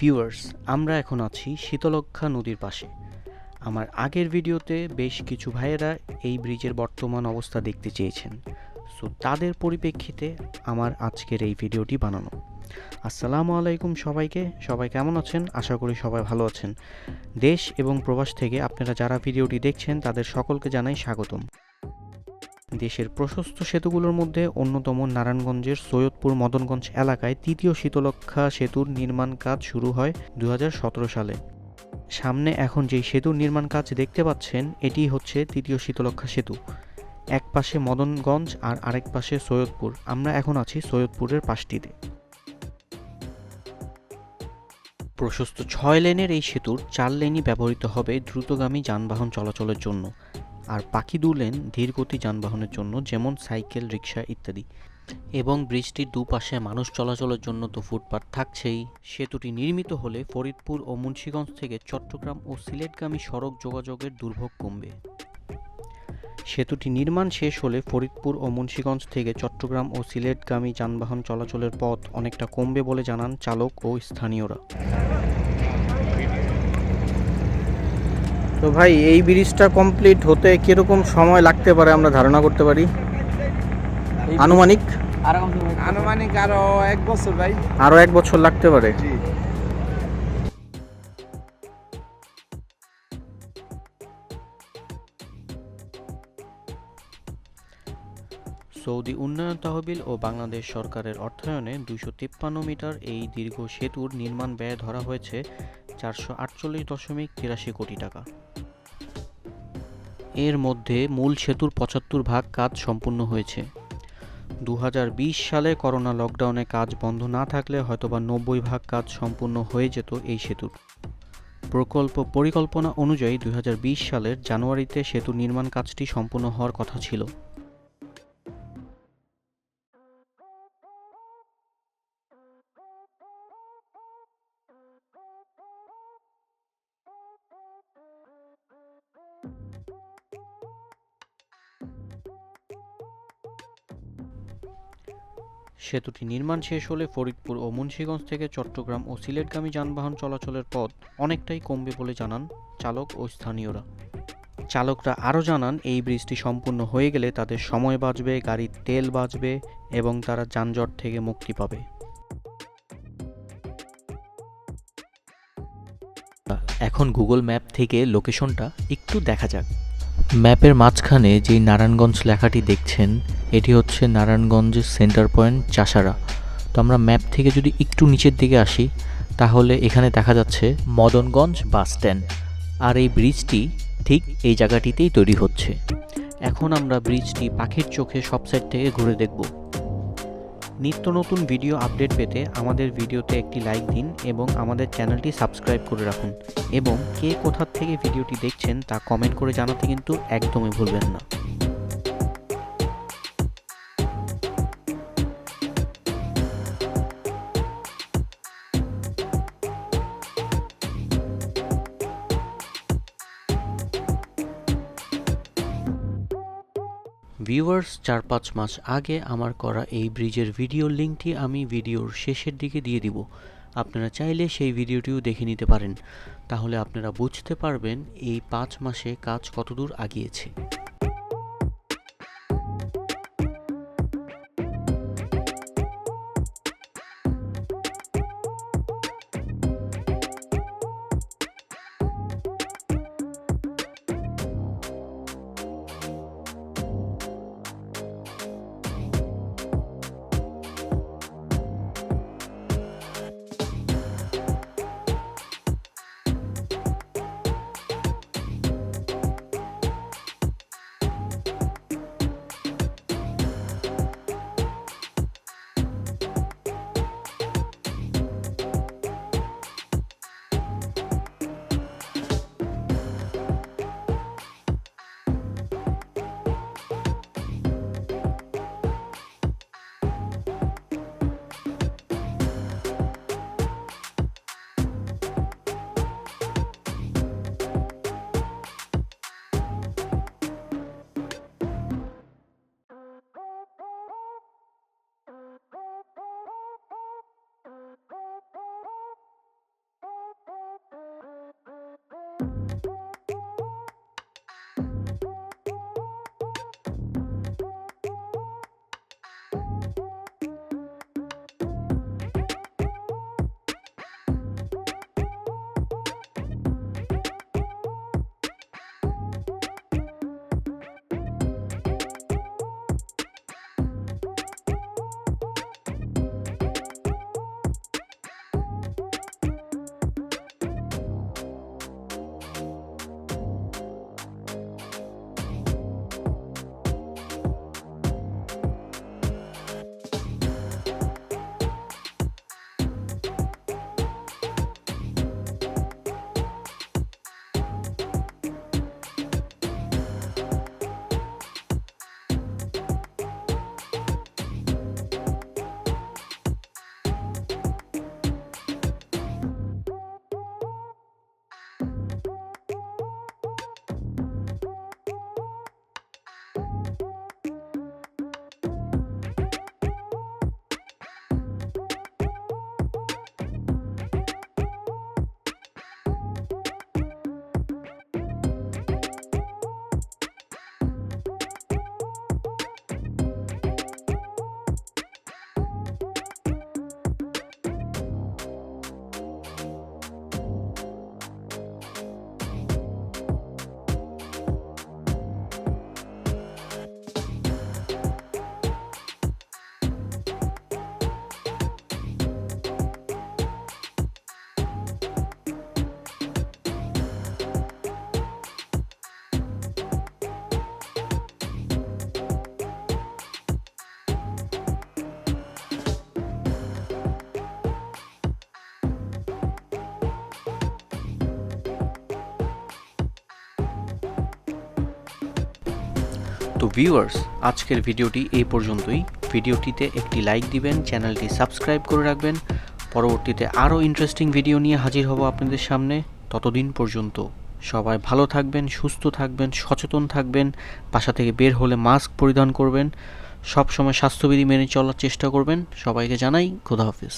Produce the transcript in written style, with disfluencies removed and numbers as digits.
Viewers, আমরা এখন আছি শীতলক্ষ্যা নদীর পাশে। আমার আগের ভিডিওতে বেশ কিছু ভাইয়েরা এই ব্রিজের বর্তমান অবস্থা দেখতে চেয়েছেন, সো তাদের পরিপ্রেক্ষিতে আমার আজকের এই ভিডিওটি বানানো। আসসালামু আলাইকুম সবাইকে, সবাই কেমন আছেন? আশা করি সবাই ভালো আছেন। দেশ এবং প্রবাস থেকে আপনারা যারা ভিডিওটি দেখছেন তাদের সকলকে জানাই স্বাগতম। দেশের প্রশস্ত সেতুগুলোর মধ্যে অন্যতম নারায়ণগঞ্জের সৈয়দপুর মদনগঞ্জ এলাকায় তৃতীয় শীতলক্ষ্যা সেতুর নির্মাণ কাজ শুরু হয় 2017 সালে। সামনে এখন যেই সেতুর নির্মাণ কাজ দেখতে পাচ্ছেন, এটি হচ্ছে তৃতীয় শীতলক্ষ্যা সেতু। এক পাশে মদনগঞ্জ আর আরেক পাশে সৈয়দপুর। আমরা এখন আছি সৈয়দপুরের পাশটিতে। প্রশস্ত 6 লেনের এই সেতুর 4 লেনই ব্যবহৃত হবে দ্রুতগামী যানবাহন চলাচলের জন্য, আর বাকি 2 লেন ধীরগতি যানবাহনের জন্য, যেমন সাইকেল, রিক্সা ইত্যাদি। এবং ব্রিজটির দুপাশে মানুষ চলাচলের জন্য তো ফুটপাত থাকছেই। সেতুটি নির্মিত হলে ফরিদপুর ও মুন্সিগঞ্জ থেকে চট্টগ্রাম ও সিলেটগামী সড়ক যোগাযোগের দুর্ভোগ কমবে। সেতুটি নির্মাণ শেষ হলে ফরিদপুর ও মুন্সিগঞ্জ থেকে চট্টগ্রাম ও সিলেটগামী যানবাহন চলাচলের পথ অনেকটা কমবে বলে জানান চালক ও স্থানীয়রা। তো ভাই, এই ব্রিজটা কমপ্লিট হতে কিরকম সময় লাগতে পারে আমরা ধারণা করতে পারি? আনুমানিক আরো 1 বছর ভাই। আরো 1 বছর লাগতে পারে। সৌদি উন্নয়ন তহবিল ও বাংলাদেশ সরকারের অর্থায়নে 253 মিটার এই দীর্ঘ সেতুর নির্মাণ ব্যয় ধরা হয়েছে 448.83 কোটি টাকা। এর মধ্যে মূল সেতুর 75 ভাগ কাজ সম্পূর্ণ হয়েছে। 2020 সালে করোনা লকডাউনে কাজ বন্ধ না থাকলে হয়তোবা 90 ভাগ কাজ সম্পূর্ণ হয়ে যেত এই সেতুর। প্রকল্প পরিকল্পনা অনুযায়ী 2020 সালের জানুয়ারিতে সেতু নির্মাণ কাজটি সম্পূর্ণ হওয়ার কথা ছিল। সেতুটি নির্মাণ শেষ হলে ফরিদপুর ও মুন্সিগঞ্জ থেকে চট্টগ্রাম ও সিলেটগামী যানবাহন চলাচলের পথ অনেকটাই কমবে বলে জানান চালক ও স্থানীয়রা। চালকরা আরও জানান, এই ব্রিজটি সম্পূর্ণ হয়ে গেলে তাদের সময় বাঁচবে, গাড়ির তেল বাঁচবে এবং তারা যানজট থেকে মুক্তি পাবে। এখন গুগল ম্যাপ থেকে লোকেশনটা একটু দেখা যাক। ম্যাপের মাঝখানে যেই নারায়ণগঞ্জ লেখাটি দেখছেন, এটি হচ্ছে নারায়ণগঞ্জ সেন্টার পয়েন্ট চাষারা। তো আমরা ম্যাপ থেকে যদি একটু নিচের দিকে আসি, তাহলে এখানে দেখা যাচ্ছে মদনগঞ্জ বাস স্ট্যান্ড, আর এই ব্রিজটি ঠিক এই জায়গাটিতেই তৈরি হচ্ছে। এখন আমরা ব্রিজটি পাখির চোখে সব সাইড থেকে ঘুরে দেখব। নিত্য নতুন ভিডিও আপডেট পেতে আমাদের ভিডিওতে একটি লাইক দিন এবং আমাদের চ্যানেলটি সাবস্ক্রাইব করে রাখুন, এবং কে কোথা থেকে ভিডিওটি দেখছেন তা কমেন্ট করে জানাতে কিন্তু একদমই ভুলবেন না। ভিউয়ার্স, 4-5 মাস আগে আমার করা এই ব্রিজের ভিডিওর লিঙ্কটি আমি ভিডিওর শেষের দিকে দিয়ে দিব। আপনারা চাইলে সেই ভিডিওটিও দেখে নিতে পারেন, তাহলে আপনারা বুঝতে পারবেন এই 5 মাসে কাজ কতদূর আগিয়েছে। তো ভিউয়ার্স, আজকের ভিডিওটি এই পর্যন্তই। ভিডিওটিতে একটি লাইক দিবেন, চ্যানেলটি সাবস্ক্রাইব করে রাখবেন। পরবর্তীতে আরও ইন্টারেস্টিং ভিডিও নিয়ে হাজির হব আপনাদের সামনে। ততদিন পর্যন্ত সবাই ভালো থাকবেন, সুস্থ থাকবেন, সচেতন থাকবেন। বাসা থেকে বের হলে মাস্ক পরিধান করবেন, সব সময় স্বাস্থ্যবিধি মেনে চলার চেষ্টা করবেন। সবাইকে জানাই খোদা হাফেজ।